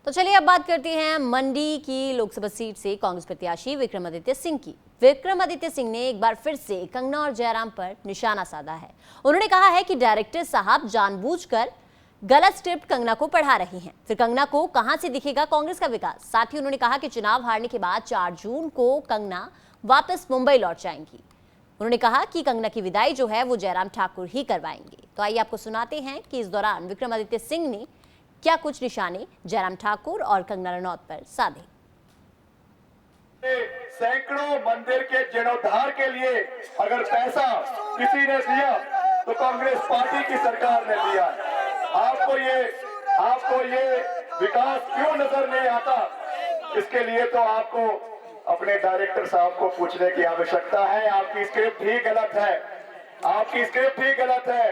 तो चलिए अब बात करते हैं मंडी की लोकसभा सीट से कांग्रेस प्रत्याशी विक्रमादित्य सिंह की। विक्रमादित्य सिंह ने एक बार फिर से कंगना और जयराम पर निशाना साधा है। उन्होंने कहा है कि डायरेक्टर साहब जानबूझकर गलत स्क्रिप्ट कंगना को पढ़ा रही हैं। फिर कंगना को कहां से दिखेगा कांग्रेस का विकास। साथ ही उन्होंने कहा कि चुनाव हारने के बाद 4 जून को कंगना वापस मुंबई लौट जाएंगी। उन्होंने कहा कि कंगना की विदाई जो है वो जयराम ठाकुर ही करवाएंगे। तो आइए आपको सुनाते हैं कि इस दौरान विक्रमादित्य सिंह ने क्या कुछ निशाने जयराम ठाकुर और कंगना रनौत पर साधे। सैकड़ों मंदिर के जीर्णोद्धार के लिए अगर पैसा किसी ने दिया तो कांग्रेस पार्टी की सरकार ने दिया। आपको ये विकास क्यों नजर नहीं आता, इसके लिए तो आपको अपने डायरेक्टर साहब को पूछने की आवश्यकता है। आपकी स्क्रिप्ट ही गलत है, आपकी स्क्रिप्ट ही गलत है,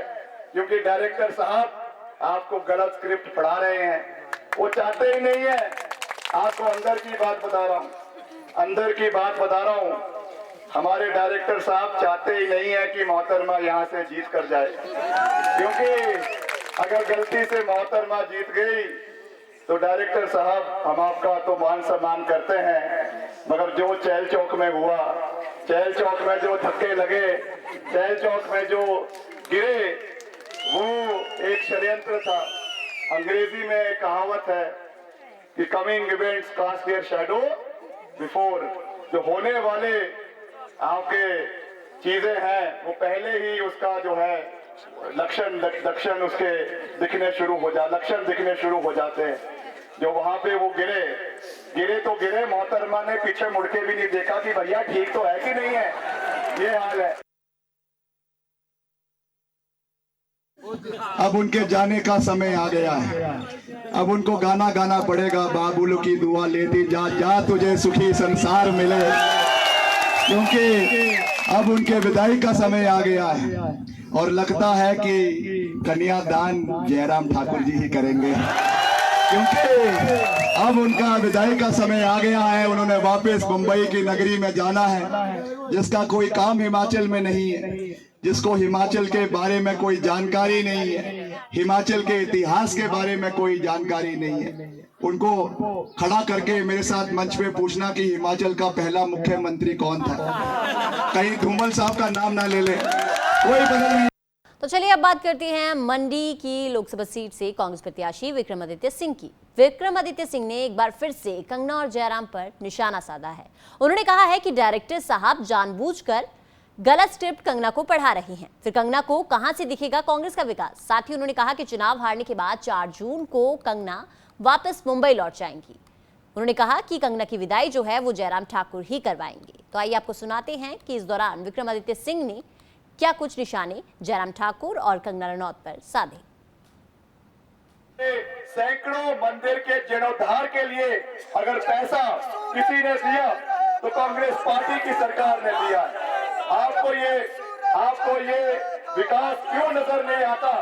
क्योंकि डायरेक्टर साहब आपको गलत स्क्रिप्ट पढ़ा रहे हैं। वो चाहते ही नहीं है। आपको अंदर की बात बता रहा हूं, हमारे डायरेक्टर साहब चाहते ही नहीं है कि मोहतरमा यहां से जीत कर जाए, क्योंकि अगर गलती से मोहतरमा जीत गई तो डायरेक्टर साहब हम आपका तो मान सम्मान करते हैं, मगर जो चहल चौक में हुआ, चहल चौक में जो धक्के लगे, चहल चौक में जो गिरे, वो एक षड्यंत्र था। अंग्रेजी में एक कहावत है कि coming events cast their shadow before. जो होने वाले आपके चीजें हैं वो पहले ही उसका जो है लक्षण उसके लक्षण दिखने शुरू हो जाते हैं। जो वहां पे वो गिरे तो गिरे, मोहतरमा ने पीछे मुड़ के भी नहीं देखा कि भैया ठीक तो है कि नहीं है। ये हाल है। अब उनके जाने का समय आ गया है। अब उनको गाना गाना पड़ेगा, बाबुल की दुआ लेती जा जा तुझे सुखी संसार मिले, क्योंकि अब उनके विदाई का समय आ गया है। और लगता है कि कन्यादान जयराम ठाकुर जी ही करेंगे, क्योंकि अब उनका विदाई का समय आ गया है। उन्होंने वापस मुंबई की नगरी में जाना है, जिसका कोई काम हिमाचल में नहीं है, जिसको हिमाचल के बारे में कोई जानकारी नहीं है, हिमाचल के इतिहास के बारे में कोई जानकारी नहीं है। उनको खड़ा करके मेरे साथ मंच पे पूछना कि हिमाचल का पहला मुख्यमंत्री कौन था, कहीं धूमल साहब का नाम ना ले ले, कोई बदल नहीं। तो चलिए अब बात करते हैं मंडी की लोकसभा सीट से कांग्रेस प्रत्याशी विक्रमादित्य सिंह की। विक्रमादित्य सिंह ने एक बार फिर से कंगना और जयराम पर निशाना साधा है। उन्होंने कहा है कि डायरेक्टर साहब जानबूझकर गलत स्क्रिप्ट कंगना को पढ़ा रही हैं। फिर कंगना को कहां से दिखेगा कांग्रेस का विकास। साथ ही उन्होंने कहा कि चुनाव हारने के बाद 4 जून को कंगना वापस मुंबई लौट जाएंगी। उन्होंने कहा कि कंगना की विदाई जो है वो जयराम ठाकुर ही करवाएंगे। तो आइए आपको सुनाते हैं कि इस दौरान विक्रमादित्य सिंह ने क्या कुछ निशाने जयराम ठाकुर और कंगना रनौत पर साधे। सैकड़ों मंदिर के जीर्णोद्धार के लिए अगर पैसा किसी ने दिया तो कांग्रेस पार्टी की सरकार ने दिया। आपको ये विकास क्यों नजर नहीं आता,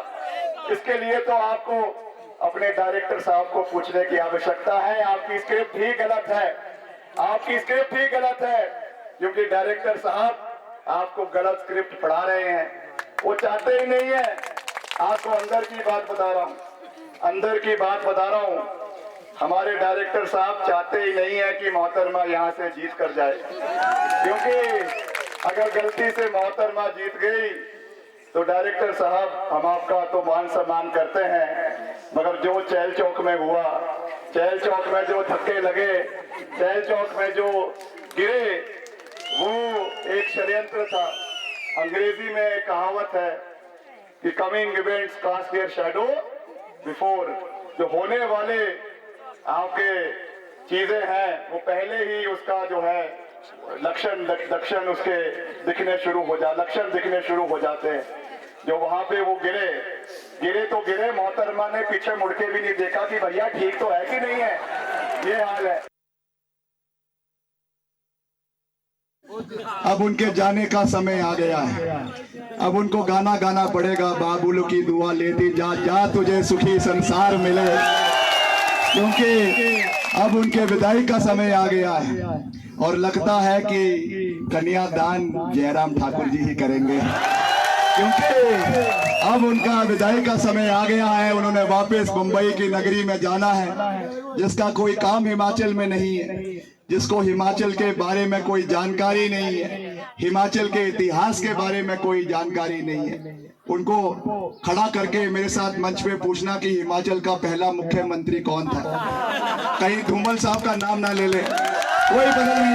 इसके लिए तो आपको अपने डायरेक्टर साहब को पूछने की आवश्यकता है। आपकी स्क्रिप्ट ही गलत है, आपकी स्क्रिप्ट ही गलत है, क्योंकि डायरेक्टर साहब आपको गलत स्क्रिप्ट पढ़ा रहे हैं। वो चाहते ही नहीं है। आपको अंदर की बात बता रहा हूं, हमारे डायरेक्टर साहब चाहते ही नहीं है कि मोहतरमा यहां से जीत कर जाए, क्योंकि अगर गलती से मोहतरमा जीत गई तो डायरेक्टर साहब हम आपका तो मान सम्मान करते हैं, मगर जो चहल चौक में हुआ, चहल चौक में जो धक्के लगे, चहल चौक में जो गिरे, वो एक षड्यंत्र था। अंग्रेजी में एक कहावत है कि coming events cast their shadow before. जो होने वाले आपके चीजें हैं वो पहले ही उसका जो है लक्षण उसके लक्षण दिखने शुरू हो जाते हैं। जो वहां पे वो गिरे तो गिरे, मोहतरमा ने पीछे मुड़ के भी नहीं देखा कि भैया ठीक तो है कि नहीं है। ये हाल है। अब उनके जाने का समय आ गया है। अब उनको गाना गाना पड़ेगा, बाबुल की दुआ लेती जा जा तुझे सुखी संसार मिले, क्योंकि अब उनके विदाई का समय आ गया है। और लगता है कि कन्यादान जयराम ठाकुर जी ही करेंगे, क्योंकि अब उनका विदाई का समय आ गया है। उन्होंने वापस मुंबई की नगरी में जाना है, जिसका कोई काम हिमाचल में नहीं है, जिसको हिमाचल के बारे में कोई जानकारी नहीं है, हिमाचल के इतिहास के बारे में कोई जानकारी नहीं है। उनको खड़ा करके मेरे साथ मंच पे पूछना कि हिमाचल का पहला मुख्यमंत्री कौन था, कहीं धूमल साहब का नाम ना ले ले, कोई बदल नहीं।